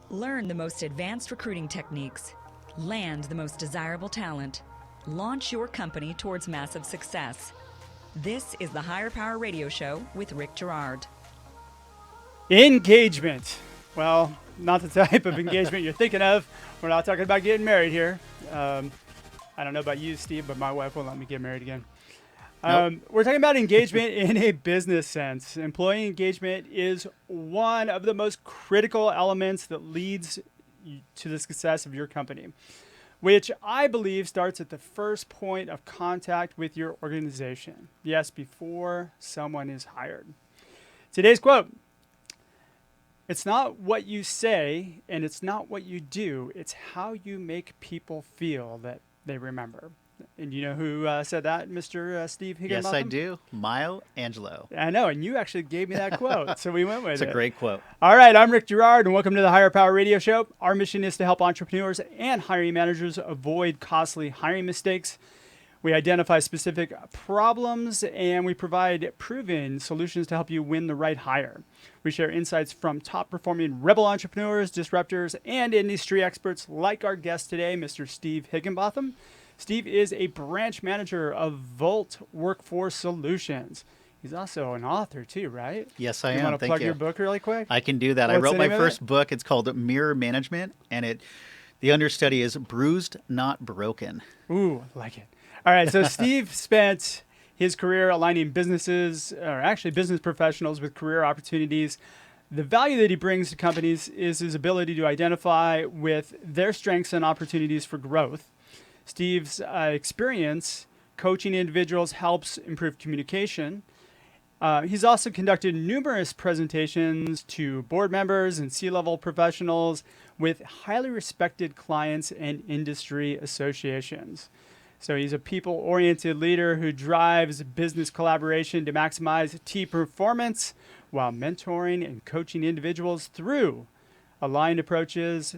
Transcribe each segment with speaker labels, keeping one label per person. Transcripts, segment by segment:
Speaker 1: Learn the most advanced recruiting techniques. Land the most desirable talent. Launch your company towards massive success. This is the Higher Power Radio Show with Rick Girard.
Speaker 2: Engagement. Well, not the type of engagement you're thinking of. We're not talking about getting married here. I don't know about you, Steve, but my wife won't let me get married again.
Speaker 3: Nope.
Speaker 2: We're talking about engagement in a business sense. Employee engagement is one of the most critical elements that leads to the success of your company, which I believe starts at the first point of contact with your organization. Yes, before someone is hired. Today's quote: "It's not what you say and it's not what you do, it's how you make people feel that they remember." And you know who said that, Mr. Steve Higginbotham?
Speaker 3: Yes, I do. Maya Angelou.
Speaker 2: I know, and you actually gave me that quote, so we went with it.
Speaker 3: It's a great quote.
Speaker 2: All right, I'm Rick Girard, and welcome to the Higher Power Radio Show. Our mission is to help entrepreneurs and hiring managers avoid costly hiring mistakes. We identify specific problems, and we provide proven solutions to help you win the right hire. We share insights from top-performing rebel entrepreneurs, disruptors, and industry experts like our guest today, Mr. Steve Higginbotham. Steve is a branch manager of Volt Workforce Solutions. He's also an author too, right?
Speaker 3: Yes, I am.
Speaker 2: You want to
Speaker 3: Thank
Speaker 2: plug
Speaker 3: you.
Speaker 2: your book really quick?
Speaker 3: I can do that. I
Speaker 2: What's
Speaker 3: wrote
Speaker 2: the
Speaker 3: my
Speaker 2: name of
Speaker 3: first
Speaker 2: it?
Speaker 3: book. It's called Mirror Management, and the understudy is Bruised, Not Broken.
Speaker 2: Ooh, I like it. All right, so Steve spent his career aligning businesses, or actually business professionals, with career opportunities. The value that he brings to companies is his ability to identify with their strengths and opportunities for growth. Steve's experience coaching individuals helps improve communication. He's also conducted numerous presentations to board members and C-level professionals with highly respected clients and industry associations. So he's a people-oriented leader who drives business collaboration to maximize team performance while mentoring and coaching individuals through aligned approaches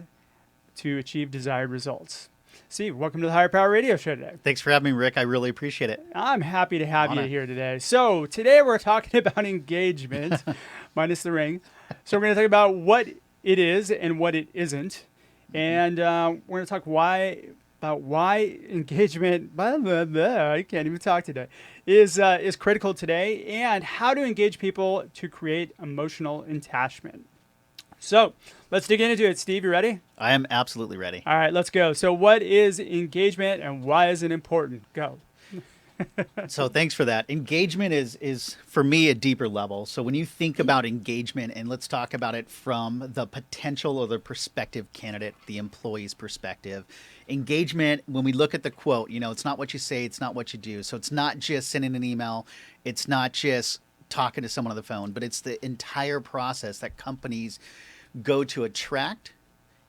Speaker 2: to achieve desired results. Steve, welcome to the Higher Power Radio Show today.
Speaker 3: Thanks for having me, Rick. I really appreciate it.
Speaker 2: I'm happy to have
Speaker 3: Honor.
Speaker 2: you here today. So today we're talking about engagement, minus the ring. So we're going to talk about what it is and what it isn't. And we're going to talk about why engagement, I can't even talk today, is critical today, and how to engage people to create emotional attachment. So let's dig into it. Steve, you ready?
Speaker 3: I am absolutely ready.
Speaker 2: All right, let's go. So what is engagement and why is it important? Go.
Speaker 3: So thanks for that. Engagement is for me a deeper level. So when you think about engagement, and let's talk about it from the potential or the prospective candidate, the employee's perspective. Engagement, when we look at the quote, it's not what you say, it's not what you do. So it's not just sending an email, it's not just talking to someone on the phone, but it's the entire process that companies go to attract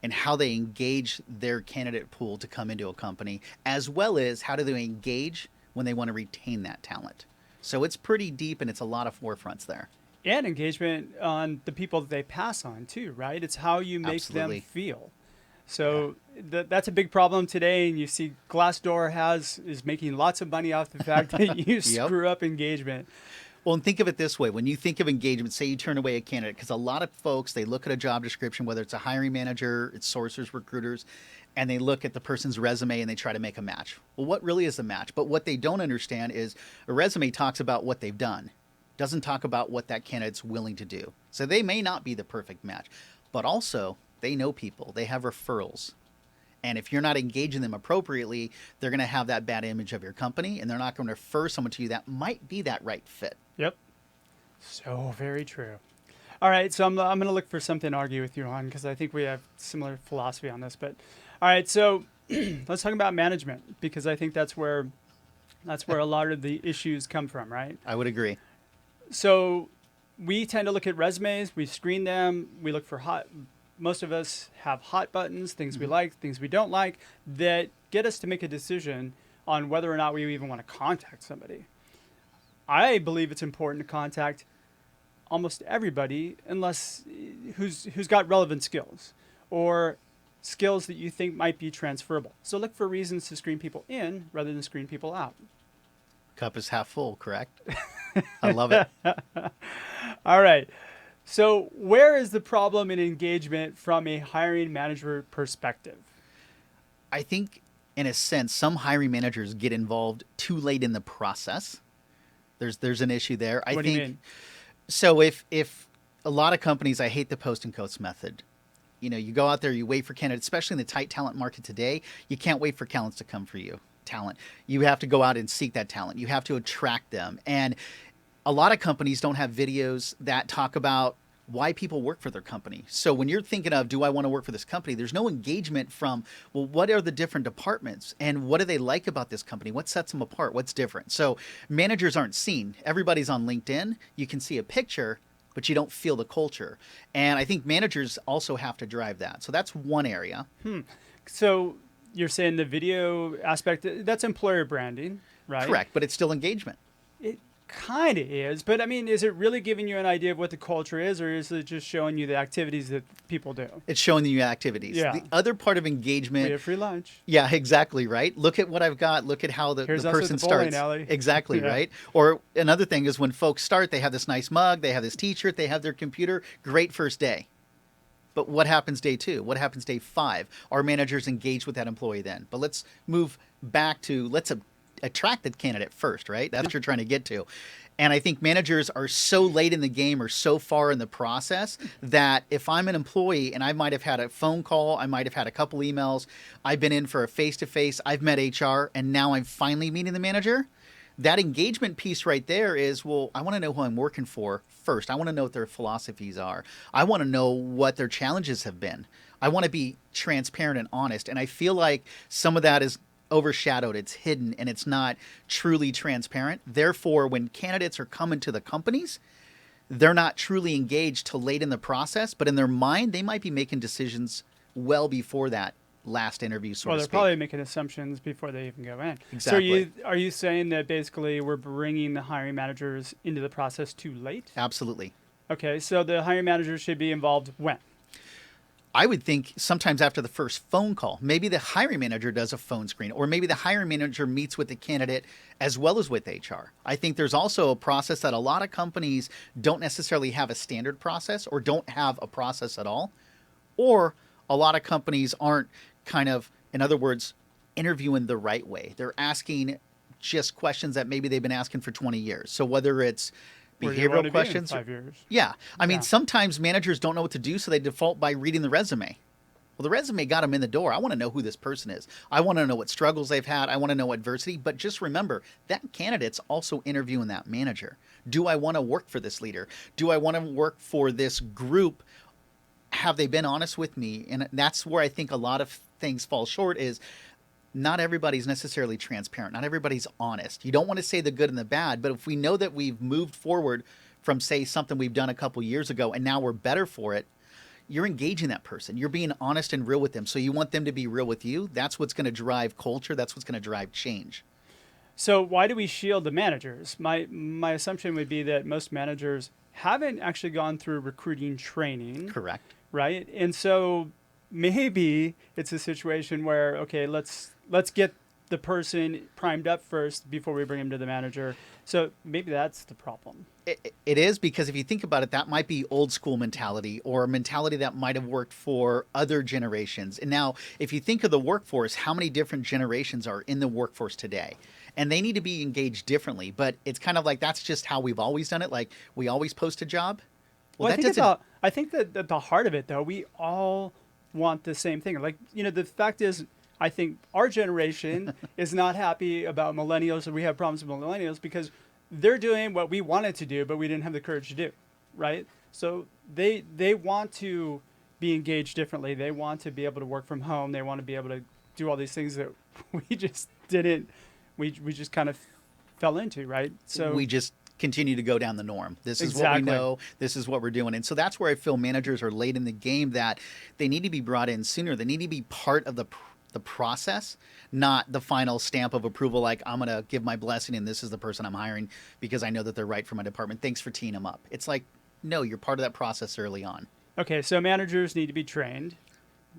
Speaker 3: and how they engage their candidate pool to come into a company, as well as how do they engage when they want to retain that talent. So it's pretty deep, and it's a lot of forefronts there.
Speaker 2: And engagement on the people that they pass on too, right? It's how you make
Speaker 3: Absolutely.
Speaker 2: them feel. So that's a big problem today, and you see Glassdoor is making lots of money off the fact that you screw up engagement.
Speaker 3: Well, and think of it this way. When you think of engagement, say you turn away a candidate, because a lot of folks, they look at a job description, whether it's a hiring manager, it's sourcers, recruiters, and they look at the person's resume and they try to make a match. Well, what really is a match? But what they don't understand is a resume talks about what they've done, doesn't talk about what that candidate's willing to do. So they may not be the perfect match, but also they know people, they have referrals. And if you're not engaging them appropriately, they're going to have that bad image of your company, and they're not going to refer someone to you that might be that right fit.
Speaker 2: Yep. So very true. All right, so I'm going to look for something to argue with you on, because I think we have similar philosophy on this. But all right, so let's talk about management, because I think that's where a lot of the issues come from, right?
Speaker 3: I would agree.
Speaker 2: So we tend to look at resumes, we screen them, we look for most of us have hot buttons, things we like, things we don't like, that get us to make a decision on whether or not we even want to contact somebody. I believe it's important to contact almost everybody, unless who's got relevant skills or skills that you think might be transferable. So look for reasons to screen people in rather than screen people out.
Speaker 3: Cup is half full, correct? I love it.
Speaker 2: All right. So where is the problem in engagement from a hiring manager perspective?
Speaker 3: I think, in a sense, some hiring managers get involved too late in the process. There's an issue there. I
Speaker 2: What
Speaker 3: think
Speaker 2: do you mean?
Speaker 3: so. If a lot of companies, I hate the post and coast method. You go out there, you wait for candidates, especially in the tight talent market today. You can't wait for talents to come for you. Talent. You have to go out and seek that talent. You have to attract them. And a lot of companies don't have videos that talk about why people work for their company. So when you're thinking of, do I want to work for this company? There's no engagement from, well, what are the different departments and what do they like about this company? What sets them apart? What's different? So managers aren't seen. Everybody's on LinkedIn. You can see a picture, but you don't feel the culture. And I think managers also have to drive that. So that's one area.
Speaker 2: So you're saying the video aspect, that's employer branding, right?
Speaker 3: Correct, but it's still engagement.
Speaker 2: It kind of is, but I mean, is it really giving you an idea of what the culture is, or is it just showing you the activities that people do?
Speaker 3: It's showing you activities.
Speaker 2: Yeah.
Speaker 3: The other part of engagement.
Speaker 2: We have free lunch.
Speaker 3: Yeah, exactly, right? Look at what I've got. Look at how the
Speaker 2: Here's us at
Speaker 3: person
Speaker 2: the bowling
Speaker 3: starts.
Speaker 2: alley.
Speaker 3: Exactly,
Speaker 2: Yeah.
Speaker 3: right? Or another thing is when folks start, they have this nice mug, they have this t-shirt, they have their computer. Great first day. But what happens day 2? What happens day 5? Our managers engage with that employee then. But let's move back to, let's attract the candidate first, right? That's what you're trying to get to. And I think managers are so late in the game or so far in the process that if I'm an employee and I might have had a phone call, I might have had a couple emails, I've been in for a face-to-face, I've met HR, and now I'm finally meeting the manager, that engagement piece right there is, well, I want to know who I'm working for first. I want to know what their philosophies are. I want to know what their challenges have been. I want to be transparent and honest. And I feel like some of that is overshadowed, it's hidden, and it's not truly transparent. Therefore, when candidates are coming to the companies, they're not truly engaged till late in the process, but in their mind, they might be making decisions well before that last interview, so
Speaker 2: Well,
Speaker 3: to
Speaker 2: they're
Speaker 3: speak.
Speaker 2: probably making assumptions before they even go in.
Speaker 3: Exactly.
Speaker 2: So are you saying that basically we're bringing the hiring managers into the process too late?
Speaker 3: Absolutely.
Speaker 2: Okay, so the hiring managers should be involved when?
Speaker 3: I would think sometimes after the first phone call, maybe the hiring manager does a phone screen, or maybe the hiring manager meets with the candidate as well as with HR. I think there's also a process that a lot of companies don't necessarily have a standard process or don't have a process at all. Or a lot of companies aren't kind of, in other words, interviewing the right way. They're asking just questions that maybe they've been asking for 20 years. So whether it's
Speaker 2: Where do you want to
Speaker 3: behavioral
Speaker 2: be in
Speaker 3: questions.
Speaker 2: 5 years?
Speaker 3: Yeah. I mean,
Speaker 2: Yeah.
Speaker 3: sometimes managers don't know what to do, so they default by reading the resume. Well, the resume got them in the door. I want to know who this person is. I want to know what struggles they've had. I want to know adversity. But just remember, that candidate's also interviewing that manager. Do I want to work for this leader? Do I want to work for this group? Have they been honest with me? And that's where I think a lot of things fall short is not everybody's necessarily transparent. Not everybody's honest. You don't want to say the good and the bad, but if we know that we've moved forward from, say, something we've done a couple years ago and now we're better for it, you're engaging that person. You're being honest and real with them. So you want them to be real with you. That's what's going to drive culture. That's what's going to drive change.
Speaker 2: So why do we shield the managers? My assumption would be that most managers haven't actually gone through recruiting training.
Speaker 3: Correct.
Speaker 2: Right? And so maybe it's a situation where, okay, let's get the person primed up first before we bring him to the manager. So maybe that's the problem.
Speaker 3: It is, because if you think about it, that might be old school mentality or a mentality that might have worked for other generations. And now, if you think of the workforce, how many different generations are in the workforce today? And they need to be engaged differently. But it's kind of like that's just how we've always done it. Like we always post a job.
Speaker 2: Well,
Speaker 3: That doesn't.
Speaker 2: I think that at the heart of it, though, we all want the same thing. Like, the fact is, I think our generation is not happy about millennials, and we have problems with millennials because they're doing what we wanted to do, but we didn't have the courage to do, right? So they want to be engaged differently. They want to be able to work from home. They want to be able to do all these things that we just didn't. We just kind of fell into, right? So
Speaker 3: We just continue to go down the norm. This is
Speaker 2: Exactly.
Speaker 3: what we know. This is what we're doing. And so that's where I feel managers are late in the game, that they need to be brought in sooner. They need to be part of the process, not the final stamp of approval. Like, I'm going to give my blessing and this is the person I'm hiring because I know that they're right for my department. Thanks for teeing them up. It's like, no, you're part of that process early on.
Speaker 2: okay, so managers need to be trained,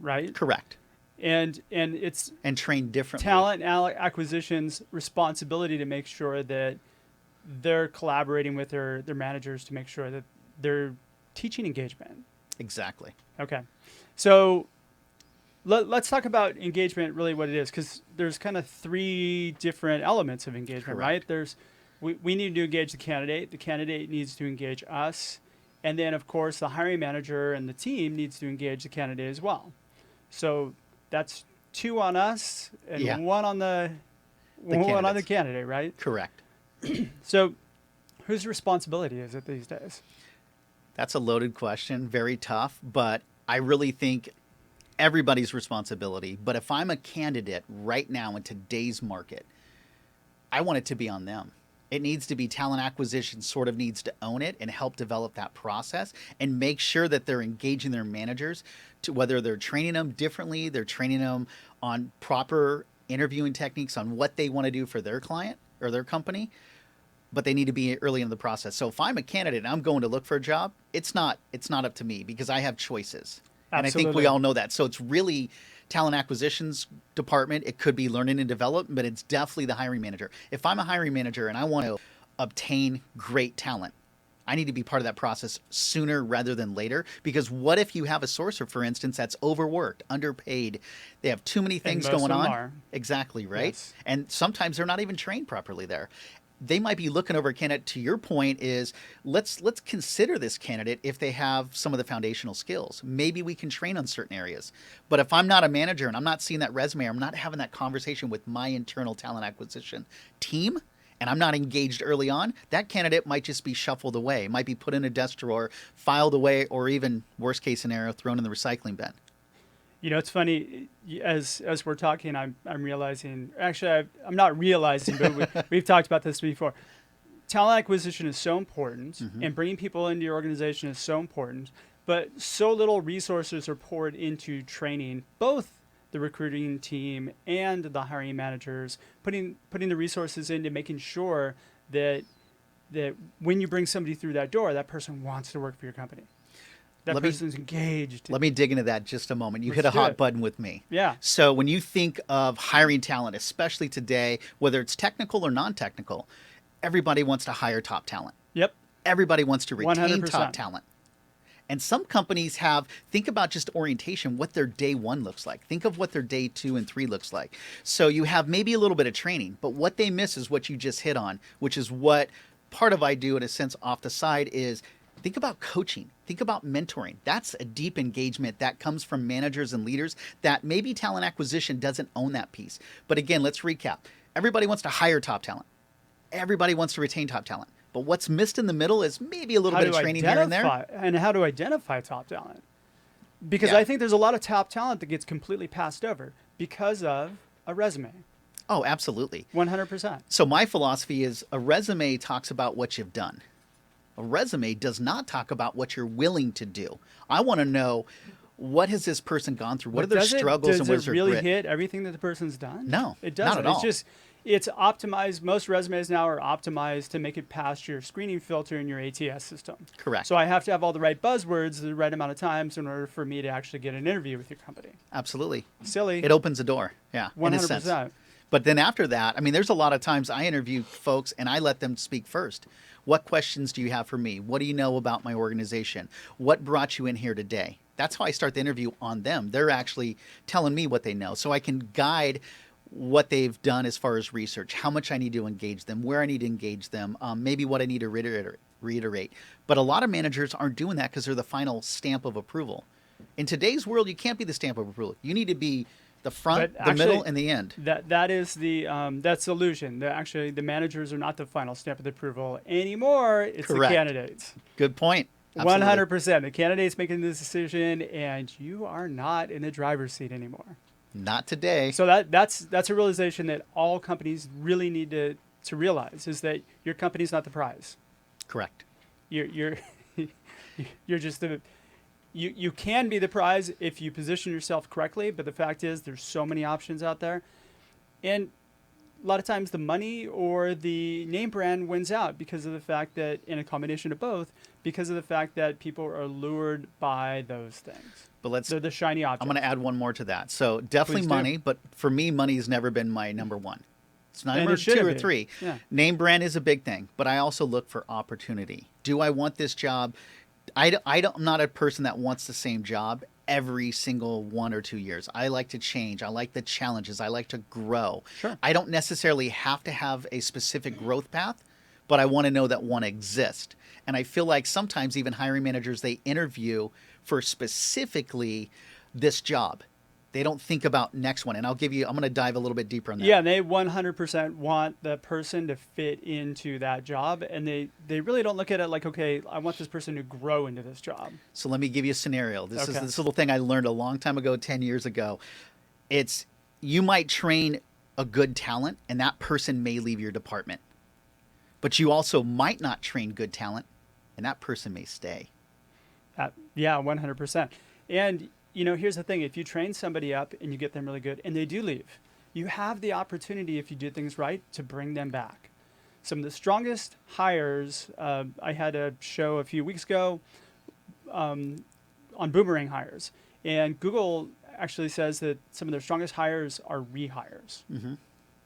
Speaker 2: right?
Speaker 3: Correct.
Speaker 2: And it's
Speaker 3: And trained differently.
Speaker 2: talent acquisition's responsibility to make sure that they're collaborating with their managers to make sure that they're teaching engagement.
Speaker 3: Exactly.
Speaker 2: Okay. So let's talk about engagement, really what it is, because there's kind of three different elements of engagement, right?
Speaker 3: Correct.
Speaker 2: We need to engage the candidate needs to engage us, and then of course the hiring manager and the team needs to engage the candidate as well. So that's two on us and
Speaker 3: Yeah.
Speaker 2: one on the one on the
Speaker 3: candidates.
Speaker 2: candidate, right?
Speaker 3: Correct.
Speaker 2: So whose responsibility is it these days?
Speaker 3: That's a loaded question, very tough, but I really think everybody's responsibility. But if I'm a candidate right now in today's market, I want it to be on them. It needs to be talent acquisition sort of needs to own it and help develop that process and make sure that they're engaging their managers to whether they're training them differently, they're training them on proper interviewing techniques on what they want to do for their client or their company, but they need to be early in the process. So if I'm a candidate and I'm going to look for a job, it's not up to me because I have choices. And I think we
Speaker 2: Absolutely.
Speaker 3: all know that. So it's really talent acquisitions department. It could be learning and development, but it's definitely the hiring manager. If I'm a hiring manager and I want to obtain great talent, I need to be part of that process sooner rather than later. Because what if you have a sourcer, for instance, that's overworked, underpaid, they have too many things
Speaker 2: most of
Speaker 3: going
Speaker 2: them
Speaker 3: on?
Speaker 2: are.
Speaker 3: Exactly, right?
Speaker 2: Yes.
Speaker 3: And sometimes they're not even trained properly there. They might be looking over a candidate. To your point is let's consider this candidate if they have some of the foundational skills. Maybe we can train on certain areas. But if I'm not a manager and I'm not seeing that resume, or I'm not having that conversation with my internal talent acquisition team, and I'm not engaged early on, that candidate might just be shuffled away, might be put in a desk drawer, filed away, or even worst case scenario, thrown in the recycling bin.
Speaker 2: You know, it's funny as we're talking, I'm realizing. Actually, I'm not realizing, but we've talked about this before. Talent acquisition is so important, and bringing people into your organization is so important. But so little resources are poured into training both the recruiting team and the hiring managers, putting the resources into making sure that when you bring somebody through that door, that person wants to work for your company. That person's engaged.
Speaker 3: Let me dig into that just a moment. You hit a
Speaker 2: Let's do
Speaker 3: hot
Speaker 2: it.
Speaker 3: button with me.
Speaker 2: Yeah.
Speaker 3: So when you think of hiring talent, especially today, whether it's technical or non-technical, everybody wants to hire top talent.
Speaker 2: Yep.
Speaker 3: Everybody wants to retain
Speaker 2: 100%.
Speaker 3: top talent. And some companies think about just orientation, what their day one looks like. Think of what their day 2 and 3 looks like. So you have maybe a little bit of training, but what they miss is what you just hit on, which is what part of I do in a sense off the side is think about coaching. Think about mentoring. That's a deep engagement that comes from managers and leaders that maybe talent acquisition doesn't own that piece. But again, let's recap. Everybody wants to hire top talent. Everybody wants to retain top talent. But what's missed in the middle is maybe a little bit of training here and there.
Speaker 2: And how to identify top talent. Because
Speaker 3: Yeah.
Speaker 2: I think there's a lot of top talent that gets completely passed over because of a resume.
Speaker 3: Oh, absolutely.
Speaker 2: 100%.
Speaker 3: So my philosophy is a resume talks about what you've done. A resume does not talk about what you're willing to do. I want to know what has this person gone through? What are their struggles and what is
Speaker 2: Does
Speaker 3: their
Speaker 2: it really
Speaker 3: grit?
Speaker 2: hit everything that the person's done?
Speaker 3: No,
Speaker 2: it
Speaker 3: not
Speaker 2: doesn't.
Speaker 3: at all.
Speaker 2: It's just, it's optimized. Most resumes now are optimized to make it past your screening filter in your ATS system.
Speaker 3: Correct.
Speaker 2: So I have to have all the right buzzwords the right amount of times in order for me to actually get an interview with your company.
Speaker 3: Absolutely.
Speaker 2: Silly.
Speaker 3: It opens a door. Yeah. In a sense.
Speaker 2: 100%.
Speaker 3: But then after that, I mean, there's a lot of times I interview folks and I let them speak first. What questions do you have for me? What do you know about my organization? What brought you in here today? That's how I start the interview on them. They're actually telling me what they know. So I can guide what they've done as far as research, how much I need to engage them, where I need to engage them, maybe what I need to reiterate. But a lot of managers aren't doing that because they're the final stamp of approval. In today's world, you can't be the stamp of approval. You need to be the front,
Speaker 2: But
Speaker 3: the middle,
Speaker 2: actually,
Speaker 3: and the end.
Speaker 2: That is the that's the illusion. Actually, the managers are not the final stamp of approval anymore. It's
Speaker 3: Correct.
Speaker 2: the candidates.
Speaker 3: Good point. Absolutely.
Speaker 2: 100%. The candidate's making this decision, and you are not in the driver's seat anymore.
Speaker 3: Not today.
Speaker 2: So that's a realization that all companies really need to realize is that your company's not the prize.
Speaker 3: Correct.
Speaker 2: You're you're just the you can be the prize if you position yourself correctly, but the fact is there's so many options out there, and a lot of times the money or the name brand wins out because of the fact that, in a combination of both, because of the fact that people are lured by those things.
Speaker 3: But
Speaker 2: They're the shiny object.
Speaker 3: I'm going to add one more to that. So definitely
Speaker 2: Please do.
Speaker 3: money, but for me, money has never been my number one. It's not
Speaker 2: And
Speaker 3: number
Speaker 2: it shouldn't
Speaker 3: 2 or
Speaker 2: be.
Speaker 3: 3.
Speaker 2: Yeah.
Speaker 3: Name brand is a big thing, but I also look for opportunity. Do I want this job? I'm not a person that wants the same job every single 1 or 2 years. I like to change. I like the challenges. I like to grow.
Speaker 2: Sure.
Speaker 3: I don't necessarily have to have a specific growth path, but I want to know that one exists. And I feel like sometimes even hiring managers, they interview for specifically this job. They don't think about next one. And I'm going to dive a little bit deeper on that.
Speaker 2: Yeah, they 100% want the person to fit into that job. And they really don't look at it like, okay, I want this person to grow into this job.
Speaker 3: So let me give you a scenario. This is
Speaker 2: Okay.
Speaker 3: this little thing I learned a long time ago, 10 years ago. It's you might train a good talent and that person may leave your department. But you also might not train good talent and that person may stay.
Speaker 2: Yeah, 100%. And, here's the thing. If you train somebody up and you get them really good and they do leave, you have the opportunity, if you do things right, to bring them back. Some of the strongest hires, I had a show a few weeks ago on boomerang hires. And Google actually says that some of their strongest hires are rehires.
Speaker 3: Mm-hmm.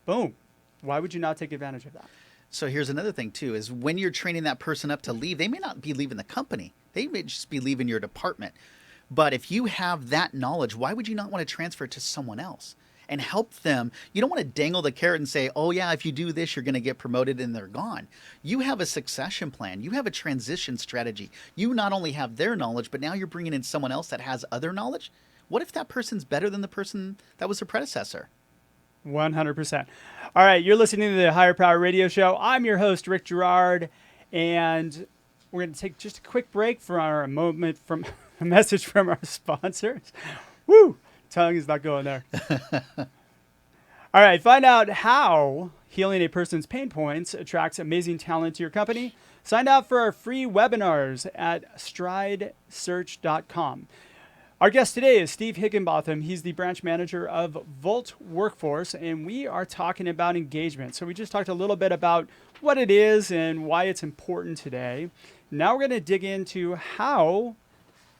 Speaker 2: Boom. Why would you not take advantage of that?
Speaker 3: So here's another thing too, is when you're training that person up to leave, they may not be leaving the company. They may just be leaving your department. But if you have that knowledge, why would you not want to transfer it to someone else and help them? You don't want to dangle the carrot and say, oh yeah, if you do this, you're going to get promoted and they're gone. You have a succession plan. You have a transition strategy. You not only have their knowledge, but now you're bringing in someone else that has other knowledge. What if that person's better than the person that was their predecessor?
Speaker 2: 100%. All right, you're listening to the Higher Power Radio Show. I'm your host, Rick Girard, and we're going to take just a quick break for a message from our sponsors. Woo! Tongue is not going there. All right, find out how healing a person's pain points attracts amazing talent to your company. Sign up for our free webinars at stridesearch.com. Our guest today is Steve HigginBotham. He's the branch manager of Volt Workforce, and we are talking about engagement. So we just talked a little bit about what it is and why it's important today. Now we're going to dig into how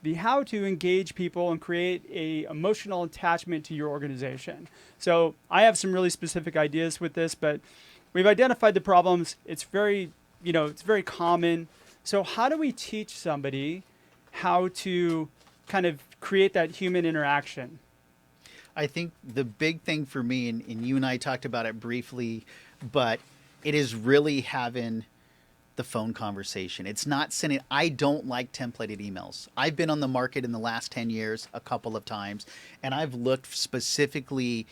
Speaker 2: to engage people and create a emotional attachment to your organization. So I have some really specific ideas with this, but we've identified the problems. It's very common. So how do we teach somebody how to kind of create that human interaction?
Speaker 3: I think the big thing for me, and you and I talked about it briefly, but it is really having the phone conversation. It's not sending. I don't like templated emails. I've been on the market in the last 10 years a couple of times, and I've looked specifically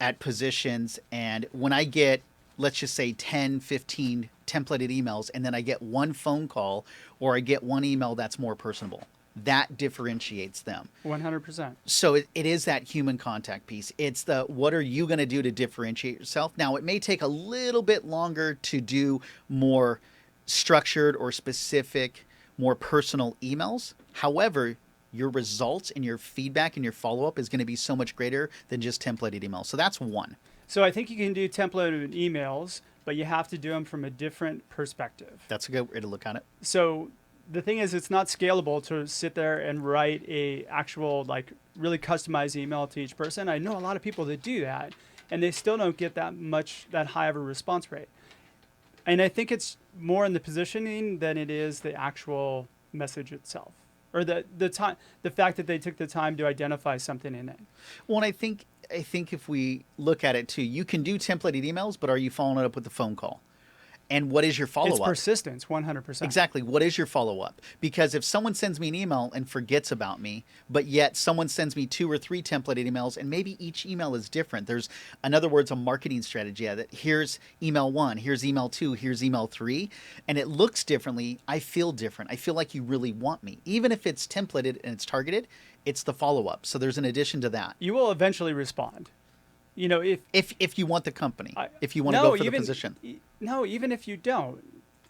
Speaker 3: at positions, and when I get, let's just say 10, 15 templated emails, and then I get one phone call or I get one email that's more personable, that differentiates them.
Speaker 2: 100%.
Speaker 3: So it is that human contact piece. It's the, what are you going to do to differentiate yourself? Now, it may take a little bit longer to do more structured or specific, more personal emails. However, your results and your feedback and your follow-up is going to be so much greater than just templated emails. So that's one.
Speaker 2: So I think you can do templated emails, but you have to do them from a different perspective.
Speaker 3: That's a good way to look at it.
Speaker 2: So the thing is, it's not scalable to sit there and write a actual, like, really customized email to each person. I know a lot of people that do that, and they still don't get that high of a response rate. And I think it's more in the positioning than it is the actual message itself, or the fact that they took the time to identify something in it.
Speaker 3: Well, and I think if we look at it too, you can do templated emails, but are you following it up with a phone call? And what is your follow-up?
Speaker 2: It's persistence, 100%.
Speaker 3: Exactly. What is your follow-up? Because if someone sends me an email and forgets about me, but yet someone sends me 2 or 3 templated emails, and maybe each email is different. There's, in other words, a marketing strategy. That here's email 1, here's email 2, here's email 3, and it looks differently. I feel different. I feel like you really want me. Even if it's templated and it's targeted, it's the follow-up. So there's an addition to that.
Speaker 2: You will eventually respond.
Speaker 3: If you want the company, if you want to go for the position.
Speaker 2: No, even if you don't,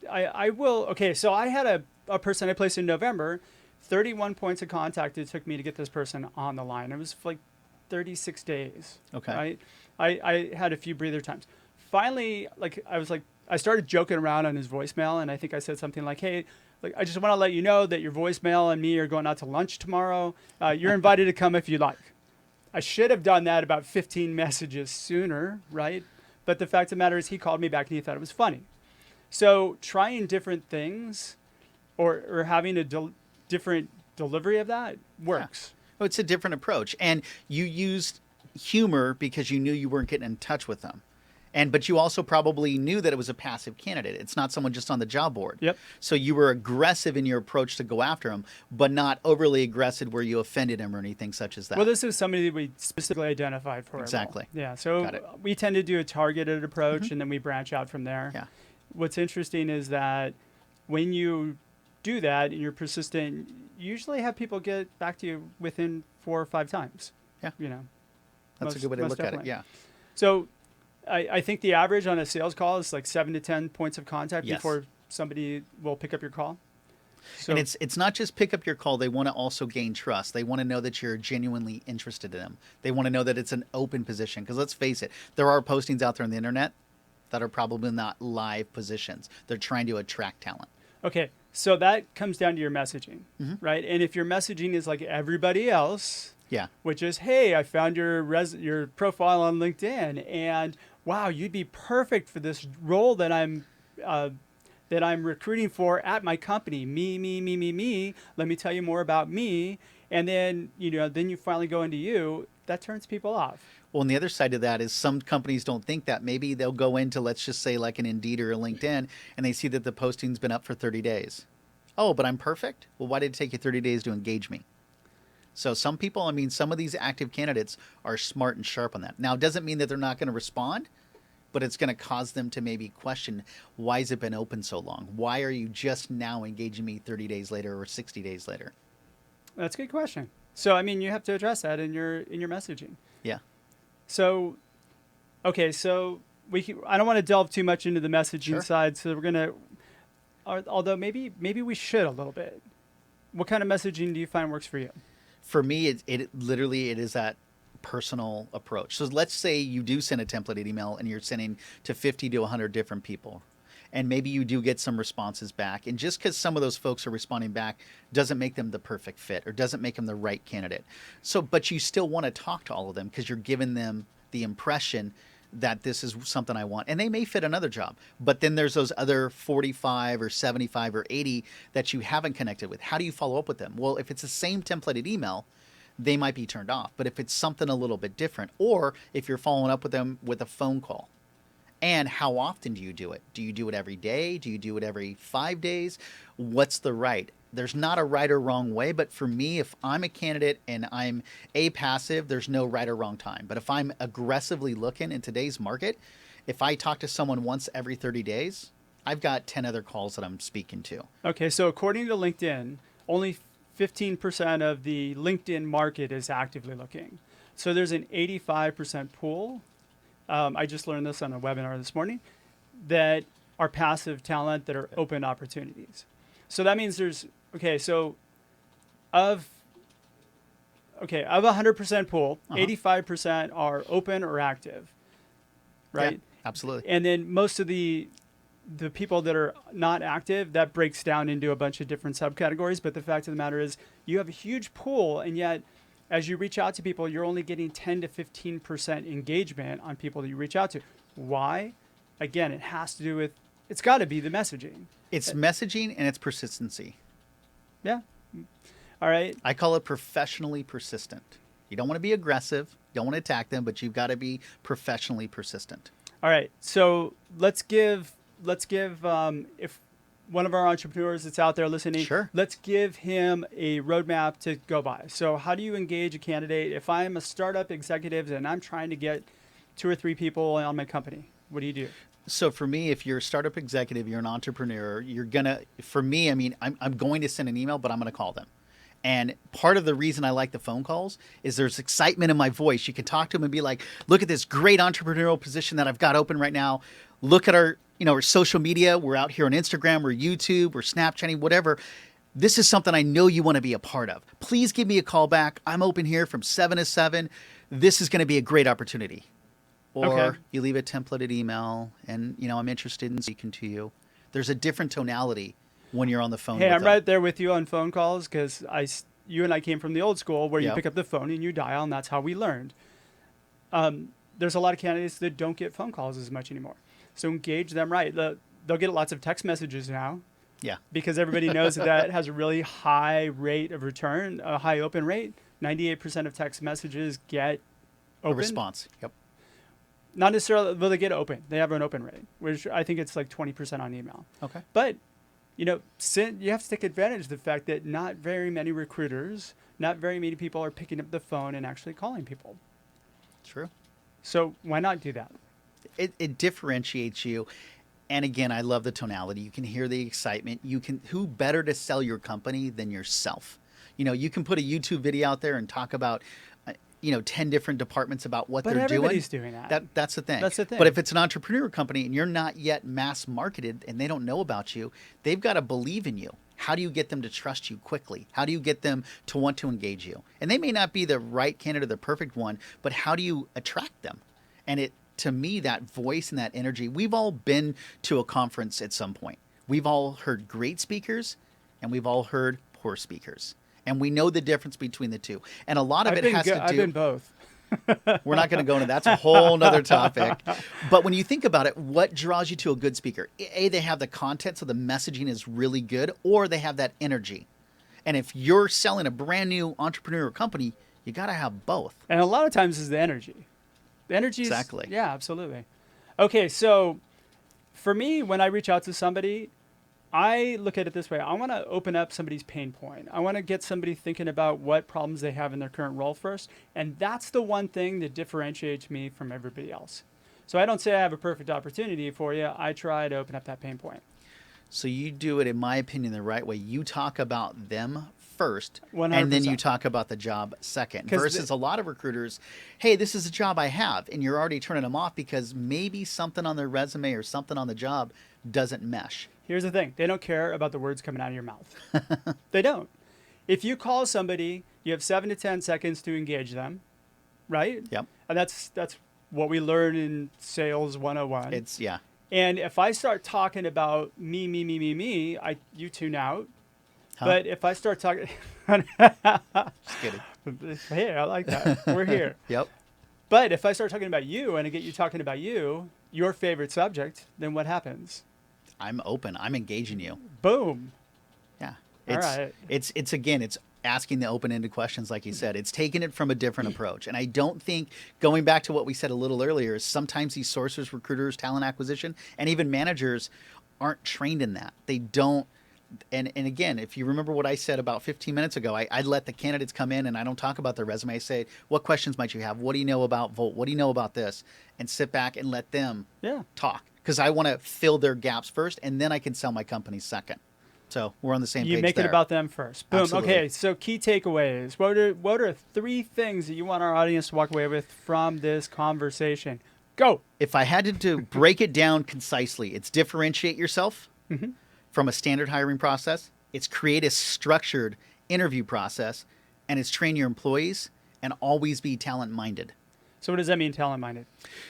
Speaker 2: I will. Okay, so I had a person I placed in November, 31 points of contact it took me to get this person on the line. It was like 36 days.
Speaker 3: Okay.
Speaker 2: Right? I had a few breather times. Finally, I started joking around on his voicemail, and I think I said something like, hey, I just want to let you know that your voicemail and me are going out to lunch tomorrow. You're invited to come if you like. I should have done that about 15 messages sooner, right? But the fact of the matter is he called me back and he thought it was funny. So trying different things or having different delivery of that works.
Speaker 3: Oh, it's a different approach. And you used humor because you knew you weren't getting in touch with them. But you also probably knew that it was a passive candidate. It's not someone just on the job board.
Speaker 2: Yep.
Speaker 3: So you were aggressive in your approach to go after them, but not overly aggressive where you offended him or anything such as that.
Speaker 2: Well, this is somebody that we specifically identified for.
Speaker 3: Exactly.
Speaker 2: Yeah. So
Speaker 3: Got it.
Speaker 2: we tend to do a targeted approach, and then we branch out from there.
Speaker 3: Yeah.
Speaker 2: What's interesting is that when you do that and you're persistent, you usually have people get back to you within 4 or 5 times.
Speaker 3: Yeah.
Speaker 2: You know.
Speaker 3: That's a good way to look at it. Yeah.
Speaker 2: So I think the average on a sales call is like 7 to 10 points of contact
Speaker 3: Yes.
Speaker 2: before somebody will pick up your call. So,
Speaker 3: And it's not just pick up your call. They want to also gain trust. They want to know that you're genuinely interested in them. They want to know that it's an open position. Because let's face it, there are postings out there on the internet that are probably not live positions. They're trying to attract talent.
Speaker 2: okay, so that comes down to your messaging, right? And if your messaging is like everybody else,
Speaker 3: Yeah.
Speaker 2: which is, hey, I found your profile on LinkedIn, and wow, you'd be perfect for this role that I'm recruiting for at my company. Me. Let me tell you more about me, and then then you finally go into you. That turns people off.
Speaker 3: Well, and the other side of that is some companies don't think that. Maybe they'll go into, let's just say, like an Indeed or a LinkedIn, and they see that the posting's been up for 30 days. Oh, but I'm perfect? Well, why did it take you 30 days to engage me? So some people, some of these active candidates are smart and sharp on that. Now, it doesn't mean that they're not going to respond, but it's going to cause them to maybe question, why has it been open so long? Why are you just now engaging me 30 days later or 60 days later?
Speaker 2: That's a good question. So you have to address that in your messaging.
Speaker 3: Yeah.
Speaker 2: So, okay, so I don't want to delve too much into the messaging
Speaker 3: Sure.
Speaker 2: side, so we're gonna. Although maybe we should a little bit. What kind of messaging do you find works for you?
Speaker 3: For me, it literally is that personal approach. So let's say you do send a templated email and you're sending to 50 to 100 different people. And maybe you do get some responses back. And just because some of those folks are responding back doesn't make them the perfect fit or doesn't make them the right candidate. So, but you still want to talk to all of them because you're giving them the impression that this is something I want. And they may fit another job. But then there's those other 45 or 75 or 80 that you haven't connected with. How do you follow up with them? Well, if it's the same templated email, they might be turned off. But if it's something a little bit different, or if you're following up with them with a phone call, and how often do you do it? Do you do it every day? Do you do it every 5 days? What's the right? There's not a right or wrong way, but for me, if I'm a candidate and I'm passive, there's no right or wrong time. But if I'm aggressively looking in today's market, if I talk to someone once every 30 days, I've got 10 other calls that I'm speaking to.
Speaker 2: Okay, so according to LinkedIn, only 15% of the LinkedIn market is actively looking. So there's an 85% pool. I just learned this on a webinar this morning, that are passive talent that are open opportunities. So that means there's, of 100% pool, 85% are open or active, right?
Speaker 3: Yeah, absolutely.
Speaker 2: And then most of the people that are not active, that breaks down into a bunch of different subcategories. But the fact of the matter is you have a huge pool, and yet as you reach out to people, you're only getting 10 to 15% engagement on people that you reach out to. Why? Again, it has to do with, it's got to be the messaging.
Speaker 3: It's messaging and it's persistency.
Speaker 2: Yeah. All right.
Speaker 3: I call it professionally persistent. You don't want to be aggressive, you don't want to attack them, but you've got to be professionally persistent.
Speaker 2: All right. So let's give if one of our entrepreneurs that's out there listening,
Speaker 3: Sure.
Speaker 2: let's give him a roadmap to go by. So how do you engage a candidate? If I'm a startup executive and I'm trying to get 2 or 3 people on my company, what do you do?
Speaker 3: So for me, if you're a startup executive, you're an entrepreneur, I'm going to send an email, but I'm going to call them. And part of the reason I like the phone calls is there's excitement in my voice. You can talk to them and be like, look at this great entrepreneurial position that I've got open right now. Look at our social media. We're out here on Instagram, we're YouTube, we're Snapchatting, whatever. This is something I know you want to be a part of. Please give me a call back. I'm open here from 7 to 7. This is going to be a great opportunity. Or you leave a templated email and, I'm interested in speaking to you. There's a different tonality when you're on the phone.
Speaker 2: Hey,
Speaker 3: with
Speaker 2: I'm
Speaker 3: them.
Speaker 2: right there with you on phone calls because you and I came from the old school where you
Speaker 3: Yep.
Speaker 2: pick up the phone and you dial, and that's how we learned. There's a lot of candidates that don't get phone calls as much anymore. So engage them right. They'll get lots of text messages now,
Speaker 3: Yeah.
Speaker 2: Because everybody knows that has a really high rate of return, a high open rate. 98% of text messages get
Speaker 3: A
Speaker 2: open.
Speaker 3: response. Yep.
Speaker 2: Not necessarily will they get open. They have an open rate, which I think it's like 20% on email.
Speaker 3: Okay.
Speaker 2: But, you have to take advantage of the fact that not very many recruiters, not very many people are picking up the phone and actually calling people.
Speaker 3: True.
Speaker 2: So why not do that?
Speaker 3: It differentiates you. And again, I love the tonality. You can hear the excitement. Who better to sell your company than yourself? You can put a YouTube video out there and talk about 10 different departments about what they're doing.
Speaker 2: But everybody's doing that.
Speaker 3: That's the thing.
Speaker 2: That's the thing.
Speaker 3: But if it's an entrepreneur company and you're not yet mass marketed and they don't know about you, they've got to believe in you. How do you get them to trust you quickly? How do you get them to want to engage you? And they may not be the right candidate or the perfect one, but how do you attract them? And to me, that voice and that energy, we've all been to a conference at some point. We've all heard great speakers and we've all heard poor speakers. And we know the difference between the two. And a lot of it has to do...
Speaker 2: I've been both.
Speaker 3: We're not going to go into that. That's a whole nother topic. But when you think about it, what draws you to a good speaker? A, they have the content, so the messaging is really good, or they have that energy. And if you're selling a brand new entrepreneurial company, you got to have both.
Speaker 2: And a lot of times is the energy. The energy is...
Speaker 3: Exactly.
Speaker 2: Yeah, absolutely. Okay, so for me, when I reach out to somebody, I look at it this way. I want to open up somebody's pain point. I want to get somebody thinking about what problems they have in their current role first. And that's the one thing that differentiates me from everybody else. So I don't say I have a perfect opportunity for you. I try to open up that pain point.
Speaker 3: So you do it, in my opinion, the right way. You talk about them first,
Speaker 2: 100%.
Speaker 3: and then you talk about the job second. Versus a lot of recruiters, hey, this is a job I have, and you're already turning them off because maybe something on their resume or something on the job doesn't mesh.
Speaker 2: Here's the thing. They don't care about the words coming out of your mouth. They don't. If you call somebody, you have 7 to 10 seconds to engage them, right?
Speaker 3: Yep.
Speaker 2: And that's what we learn in Sales 101.
Speaker 3: Yeah.
Speaker 2: And if I start talking about me, you tune out.
Speaker 3: Huh?
Speaker 2: But if I start talking...
Speaker 3: Just kidding.
Speaker 2: Hey, I like that. We're here.
Speaker 3: Yep.
Speaker 2: But if I start talking about you and I get you talking about you, your favorite subject, then what happens?
Speaker 3: I'm open. I'm engaging you.
Speaker 2: Boom.
Speaker 3: Yeah.
Speaker 2: All right.
Speaker 3: It's asking the open-ended questions, like you said. It's taking it from a different approach. And I don't think, going back to what we said a little earlier, is sometimes these sourcers, recruiters, talent acquisition, and even managers aren't trained in that. They don't. And again, if you remember what I said about 15 minutes ago, I let the candidates come in and I don't talk about their resume. I say, what questions might you have? What do you know about Volt? What do you know about this? And sit back and let them talk. Because I want to fill their gaps first, and then I can sell my company second. So we're on the same page.
Speaker 2: You make
Speaker 3: there.
Speaker 2: it about them first. Boom.
Speaker 3: Absolutely.
Speaker 2: Okay, so key takeaways. What are 3 things that you want our audience to walk away with from this conversation? Go.
Speaker 3: If I had to break it down concisely, it's differentiate yourself from a standard hiring process. It's create a structured interview process, and it's train your employees and always be talent-minded.
Speaker 2: So what does that mean, talent-minded?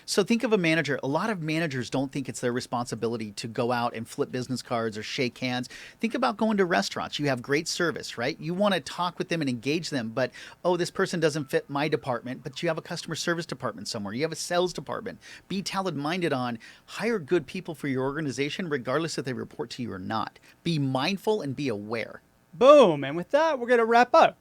Speaker 3: So think of a manager. A lot of managers don't think it's their responsibility to go out and flip business cards or shake hands. Think about going to restaurants. You have great service, right? You want to talk with them and engage them, but, this person doesn't fit my department, but you have a customer service department somewhere. You have a sales department. Be talent-minded on hire good people for your organization, regardless if they report to you or not. Be mindful and be aware.
Speaker 2: Boom. And with that, we're going to wrap up.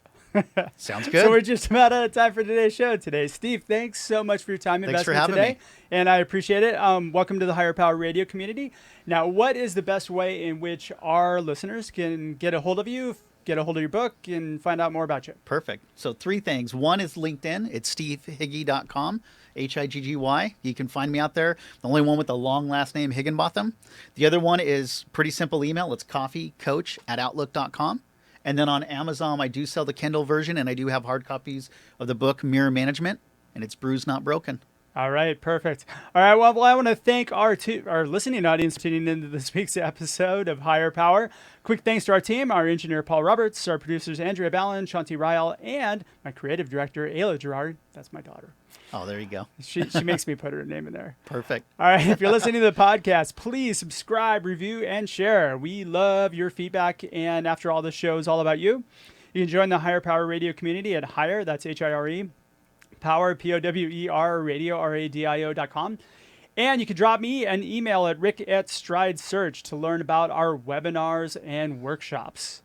Speaker 3: Sounds good.
Speaker 2: So we're just about out of time for today's show today. Steve, thanks so much for your time
Speaker 3: Thanks for
Speaker 2: investment
Speaker 3: having
Speaker 2: today.
Speaker 3: me.
Speaker 2: And I appreciate it. Welcome to the Higher Power Radio community. Now, what is the best way in which our listeners can get a hold of you, get a hold of your book, and find out more about you?
Speaker 3: Perfect. So 3 things. One is LinkedIn. It's stevehiggy.com, Higgy. You can find me out there. The only one with the long last name, HigginBotham. The other one is pretty simple email. It's coffeecoach@outlook.com. And then on Amazon, I do sell the Kindle version, and I do have hard copies of the book Mirror Management, and it's Bruised, Not Broken.
Speaker 2: All right, perfect. All right, well, I want to thank our listening audience for tuning into this week's episode of Higher Power. Quick thanks to our team, our engineer, Paul Roberts, our producers, Andrea Ballin, Shanti Ryle, and my creative director, Ayla Gerard. That's my daughter.
Speaker 3: Oh, there you go.
Speaker 2: She makes me put her name in there.
Speaker 3: Perfect.
Speaker 2: All right, if you're listening to the podcast, please subscribe, review, and share. We love your feedback, and after all, this show is all about you. You can join the Higher Power Radio community at Higher, that's Hire, Power, Power, radio, radio.com. And you can drop me an email at rick@stridesearch to learn about our webinars and workshops.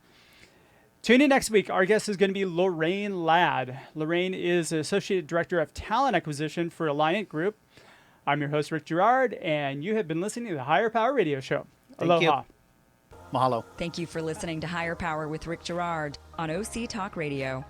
Speaker 2: Tune in next week. Our guest is going to be Lorraine Ladd. Lorraine is Associate Director of Talent Acquisition for Alliant Group. I'm your host, Rick Girard, and you have been listening to the Higher Power Radio Show.
Speaker 3: Thank
Speaker 2: Aloha.
Speaker 3: you. Mahalo.
Speaker 1: Thank you for listening to Higher Power with Rick Girard on OC Talk Radio.